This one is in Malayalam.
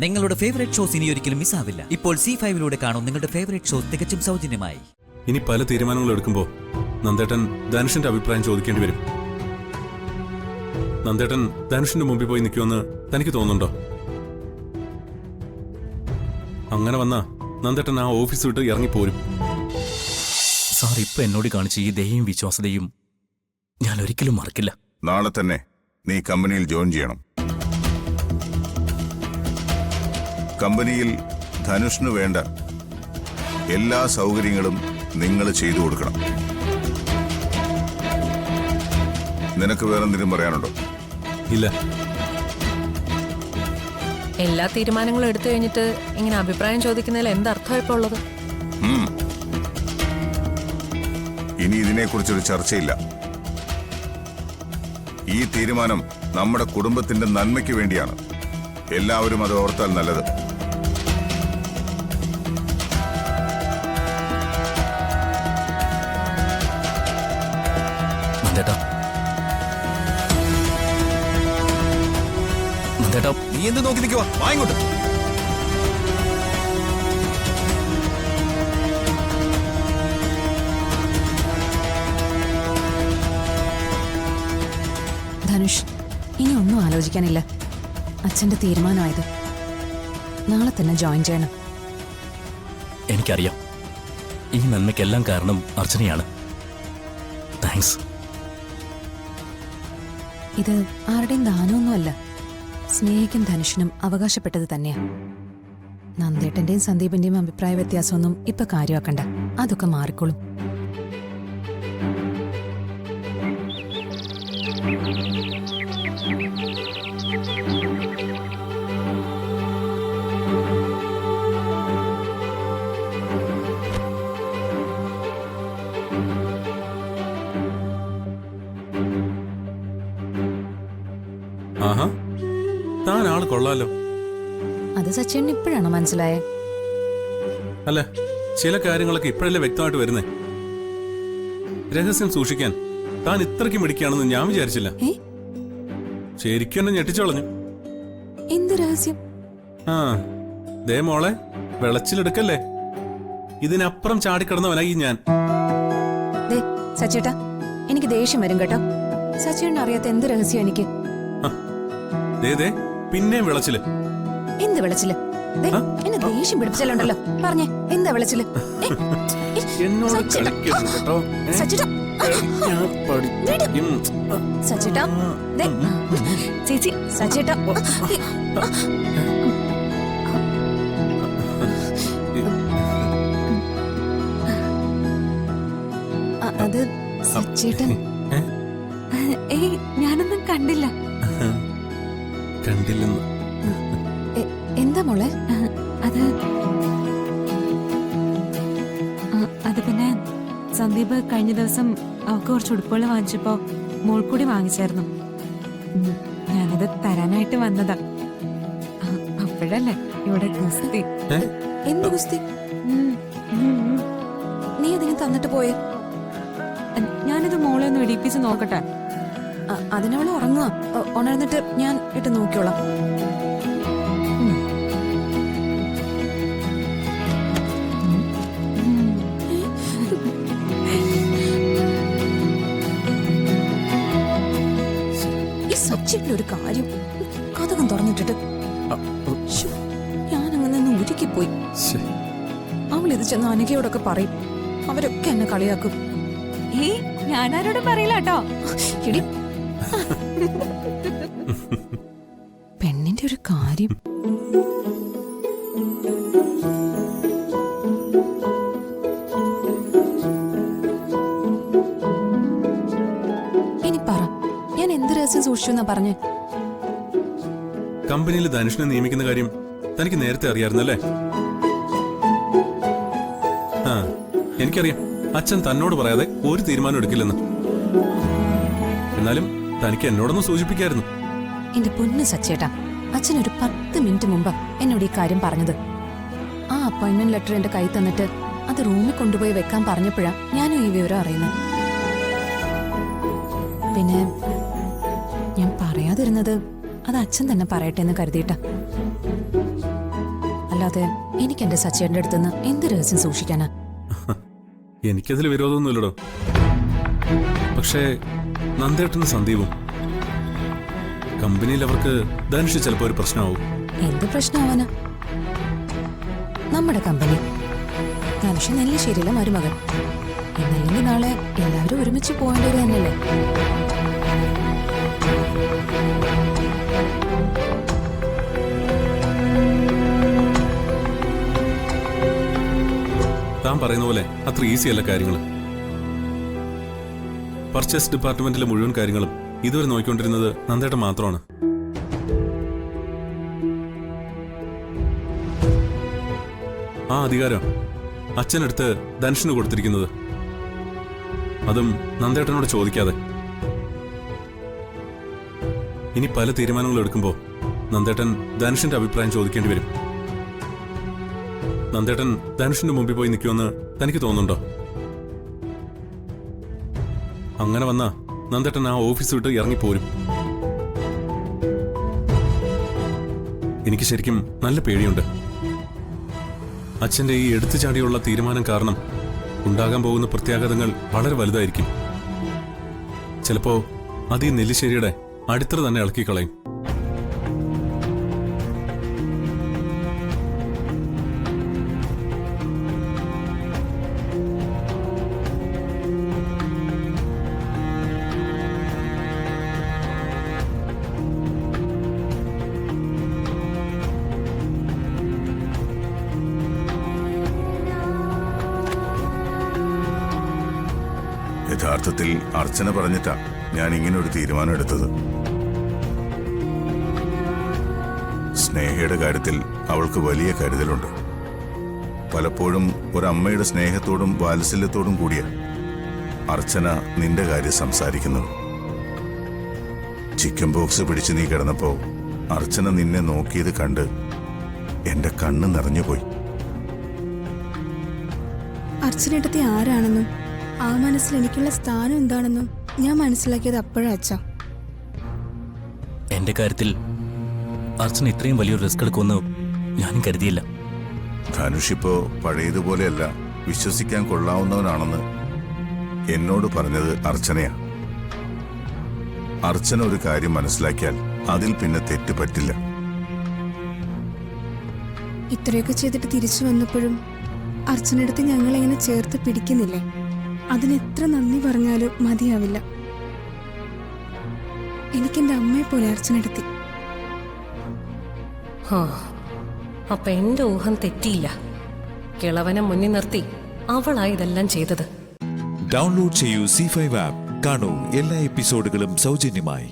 നിങ്ങളുടെ ഫേവറേറ്റ് ഷോസ് ഇനി ഒരിക്കലും മിസ്സാവില്ല. ഇപ്പോൾ C5 കാണും നിങ്ങളുടെ ഫേവറേറ്റ് ഷോസ് തികച്ചും സൗജന്യമായി. ഇനി പല തീരുമാനങ്ങൾ എടുക്കുമ്പോൾ നന്ദേട്ടൻ ധനുഷിന്റെ അഭിപ്രായം ചോദിക്കേണ്ടി വരും. നന്ദേട്ടൻ ധനുഷിന്റെ മുമ്പിൽ പോയി നിൽക്കുമെന്ന് തനിക്ക് തോന്നുന്നുണ്ടോ? അങ്ങനെ വന്നാ നന്ദേട്ടൻ ആ ഓഫീസ് വിട്ട് ഇറങ്ങിപ്പോരും. സാർ ഇപ്പൊ എന്നോട് കാണിച്ച ഈ ദയയും വിശ്വാസതയും ഞാൻ ഒരിക്കലും മറക്കില്ല. നാളെ തന്നെ നീ കമ്പനിയിൽ ജോയിൻ ചെയ്യണം. കമ്പനിയിൽ ധനുഷിന് വേണ്ട എല്ലാ സൗകര്യങ്ങളും നിങ്ങൾ ചെയ്തു കൊടുക്കണം. നിനക്ക് വേറെന്തെങ്കിലും പറയാനുണ്ടോ? ഇല്ല. എല്ലാ തീരുമാനങ്ങളും എടുത്തു കഴിഞ്ഞിട്ട് ഇങ്ങനെ അഭിപ്രായം ചോദിക്കുന്നതിൽ എന്തർത്ഥം ഇപ്പൊ ഉള്ളത്? ഇനി ഇതിനെക്കുറിച്ചൊരു ചർച്ചയില്ല. ഈ തീരുമാനം നമ്മുടെ കുടുംബത്തിന്റെ നന്മയ്ക്ക് വേണ്ടിയാണ്. എല്ലാവരും അത് ഓർത്താൽ നല്ലത്. നീ എന്ത് നോക്കി നിൽക്കുവാ? വാങ്ങോട്ട്. ധനുഷ്, ഇനി ഒന്നും ആലോചിക്കാനില്ല. അച്ഛന്റെ തീരുമാനമായത്. നാളെ തന്നെ ജോയിൻ ചെയ്യണം. എനിക്കറിയാം, ഈ നന്മയ്ക്കെല്ലാം കാരണം അർച്ചനയാണ്. താങ്ക്സ്. ഇത് ആരുടെയും ദാനമൊന്നുമല്ല. സ്നേഹിക്കും ധനുഷിനും അവകാശപ്പെട്ടത് തന്നെയാ. നന്ദേട്ടന്റെയും സന്ദീപിന്റെയും അഭിപ്രായ വ്യത്യാസമൊന്നും ഇപ്പൊ കാര്യമാക്കണ്ട. അതൊക്കെ മാറിക്കോളും. ആഹാ, താൻ ആള് കൊള്ളാലോ. അത് സച്ചിന് ഇപ്പോഴാണോ മനസ്സിലായേ? അല്ല, ചില കാര്യങ്ങളൊക്കെ ഇപ്പോഴല്ലേ വ്യക്തമായിട്ട് വരുന്നേ. രഹസ്യം സൂക്ഷിക്കാൻ താൻ ഇത്രയ്ക്ക് മിടിക്കുകയാണെന്ന് ഞാൻ വിചാരിച്ചില്ല. ശരിക്കും എന്നെ ഞെട്ടിച്ചോളഞ്ഞു. എന്ത് രഹസ്യം? ആ, ദേ മോളെ, വെളച്ചിലെടുക്കല്ലേ. ഇതിനപ്പുറം ചാടിക്കിടന്നവനായി ഞാൻ. സച്ചേട്ടാ, എനിക്ക് ദേഷ്യം വരും കേട്ടോ. സച്ചിന് അറിയാത്ത എന്ത് രഹസ്യം എനിക്ക്? ദേ പിന്നെയും വിളച്ചില്. എന്ത് വിളച്ചില്? എന്നെ ദേഷ്യം പിടിപ്പിച്ചാലുണ്ടല്ലോ. പറഞ്ഞേ, എന്താ വിളച്ചില്? എന്നോട് കളിക്കരുത് കേട്ടോ. സച്ചിട്ടാ, സച്ചിട്ടാ, ചേച്ചി, സച്ചിട്ടാ. അത് സച്ചേട്ടൻ. ഏയ്, ഞാനൊന്നും കണ്ടില്ല. കണ്ടില്ലെന്ന്. എന്താ മോളെ? അത് പിന്നെ സന്ദീപ് കഴിഞ്ഞ ദിവസം അവൾക്ക് കുറച്ച് ഉടുപ്പുകൾ വാങ്ങിച്ചപ്പോ മോൾക്കൂടി വാങ്ങിച്ചായിരുന്നു. ഞാനത് തരാനായിട്ട് വന്നതാ. അപ്പോഴല്ലേ ഇവിടെ ഗുസ്തി. എന്ത് ഗുസ്തി? നീ അതിന് തന്നിട്ട് പോയേ? ഞാനിത് മോളെ ഒന്ന് ഇടിപ്പിച്ച് നോക്കട്ടെ. അതിനവള് ഉറങ്ങുക. ഉണർന്നിട്ട് ഞാൻ ഇട്ട് നോക്കിയോളാം. ഈ സച്ചിന്റെ ഒരു കാര്യം, കഥകം തുറന്നിട്ടിട്ട് ഞാനങ്ങനെ ഉരുക്കിപ്പോയി. അവളിത് ചെന്ന് അനഘയോടൊക്കെ പറയും. അവരൊക്കെ എന്നെ കളിയാക്കും. ഏയ്, ഞാനാരോടും പറയില്ല കേട്ടോ. ഇടി, പെണ്ണിന്റെ ഒരു കാര്യം. ഇനി പറ, ഞാൻ എന്ത് രഹസ്യം സൂക്ഷിച്ചു എന്നാ പറഞ്ഞേ? കമ്പനിയിൽ ധനുഷിനെ നിയമിക്കുന്ന കാര്യം തനിക്ക് നേരത്തെ അറിയാമായിരുന്നല്ലേ? ആ, എനിക്കറിയാം അച്ഛൻ തന്നോട് പറയാതെ ഒരു തീരുമാനം എടുക്കില്ലെന്ന്. എന്നാലും തനിക്ക് എന്നോടൊന്ന് സൂചിപ്പിക്കായിരുന്നു. എന്റെ പൊന്ന് സച്ചേട്ടാ, അച്ഛൻ ഒരു 10 മിനിറ്റ് മുമ്പ് എന്നോട് ഈ കാര്യം പറഞ്ഞത്. ആ അപ്പോയിന്റ്മെന്റ് ലെറ്റർ എന്റെ കൈ തന്നിട്ട് അത് റൂമിൽ കൊണ്ടുപോയി വെക്കാൻ പറഞ്ഞപ്പോഴാ ഞാനും ഈ വിവരം അറിയുന്നത്. പിന്നെ ഞാൻ പറയാതിരുന്നത് അത് അച്ഛൻ തന്നെ പറയട്ടെ എന്ന് കരുതിയിട്ടാ. അല്ലാതെ എനിക്ക് എന്റെ സച്ചേട്ടന്റെ അടുത്തുനിന്ന് എന്ത് രഹസ്യം സൂക്ഷിക്കാനാ? എനിക്കതിൽ വിരോധമൊന്നുമില്ലടോ. പക്ഷേ നന്ദേട്ടനും സന്ദീപും കമ്പനിയിൽ അവർക്ക് ധനുഷ് ചിലപ്പോൾ ഒരു പ്രശ്നമാവും. എന്ത് പ്രശ്നമാവാനാ? നമ്മുടെ കമ്പനി ധനുഷ് നെല്ലിശ്ശേരിയിലെ മരുമകൻ. എന്നല്ലെങ്കിൽ നാളെ എല്ലാവരും ഒരുമിച്ച് പോകേണ്ടവർ തന്നെയല്ലേ? താൻ പറയുന്ന പോലെ അത്ര ഈസി അല്ല കാര്യങ്ങൾ. പർച്ചേസ് ഡിപ്പാർട്ട്മെന്റിലെ മുഴുവൻ കാര്യങ്ങളും ഇതുവരെ നോക്കിക്കൊണ്ടിരുന്നത് നന്ദേട്ടൻ മാത്രമാണ്. ആ അധികാരം അച്ഛനടുത്ത് ധനുഷിന് കൊടുത്തിരിക്കുന്നത്, അതും നന്ദേട്ടനോട് ചോദിക്കാതെ. ഇനി പല തീരുമാനങ്ങൾ എടുക്കുമ്പോൾ നന്ദേട്ടൻ ധനുഷിന്റെ അഭിപ്രായം ചോദിക്കേണ്ടി വരും. നന്ദേട്ടൻ ധനുഷിന്റെ മുമ്പിൽ പോയി നിൽക്കുമെന്ന് തനിക്ക് തോന്നുന്നുണ്ടോ? അങ്ങനെ വന്നാ നന്ദേട്ടൻ ആ ഓഫീസ് വിട്ട് ഇറങ്ങിപ്പോരും. എനിക്ക് ശരിക്കും നല്ല പേടിയുണ്ട്. അച്ഛന്റെ ഈ എടുത്തുചാടിയുള്ള തീരുമാനം കാരണം ഉണ്ടാകാൻ പോകുന്ന പ്രത്യാഘാതങ്ങൾ വളരെ വലുതായിരിക്കും. ചിലപ്പോ അത് ഈ നെല്ലിശ്ശേരിയുടെ അടിത്തറ തന്നെ ഇളക്കിക്കളയും. യഥാർത്ഥത്തിൽ അർച്ചന പറഞ്ഞിട്ടാ ഞാൻ ഇങ്ങനെ ഒരു തീരുമാനം എടുത്തത്. സ്നേഹയുടെ കാര്യത്തിൽ അവൾക്ക് വലിയ കരുതലുണ്ട്. പലപ്പോഴും ഒരമ്മയുടെ സ്നേഹത്തോടും വാത്സല്യത്തോടും കൂടിയ അർച്ചന നിന്റെ കാര്യം സംസാരിക്കുന്നത്. ചിക്കൻ ബോക്സ് പിടിച്ച് നീ കിടന്നപ്പോ അർച്ചന നിന്നെ നോക്കിയത് കണ്ട് എന്റെ കണ്ണ് നിറഞ്ഞുപോയി. അർച്ചനേട്ടത്തി ആരാണെന്നും ആ മനസ്സിൽ എനിക്കുള്ള സ്ഥാനം എന്താണെന്നും ഞാൻ മനസ്സിലാക്കിയത് അപ്പോഴാ അച്ഛാ. എന്റെ കാര്യത്തിൽ അർച്ചന ഇത്രയും വലിയൊരു റിസ്ക് എടുക്കുമെന്ന് ഞാനും കരുതിയില്ല. ധനുഷിപ്പോ പഴയതുപോലെയല്ല, വിശ്വസിക്കാൻ കൊള്ളാവുന്നവനാണെന്ന് എന്നോട് പറഞ്ഞത് അർച്ചനയാ. അർച്ചന ഒരു കാര്യം മനസ്സിലാക്കിയാൽ അതിൽ പിന്നെ തെറ്റ് പറ്റില്ല. ഇത്രയൊക്കെ ചെയ്തിട്ട് തിരിച്ചു വന്നപ്പോഴും അർച്ചനടുത്ത് ഞങ്ങളെങ്ങനെ ചേർത്ത് പിടിക്കുന്നില്ലേ? അതിനെത്ര നന്ദി പറഞ്ഞാലും മതിയാവില്ല. എനിക്കെന്റെ അമ്മയെ പോലെ അർച്ചനടുത്തി. അപ്പൊ എന്റെ ഊഹം തെറ്റിയില്ല. കിളവനെ മുന്നിൽ നിർത്തി അവളാ ഇതെല്ലാം ചെയ്തത്. ഡൗൺലോഡ് ചെയ്യൂ C5 ആപ്പ്. കാണൂ എല്ലാ എപ്പിസോഡുകളും സൗജന്യമായി.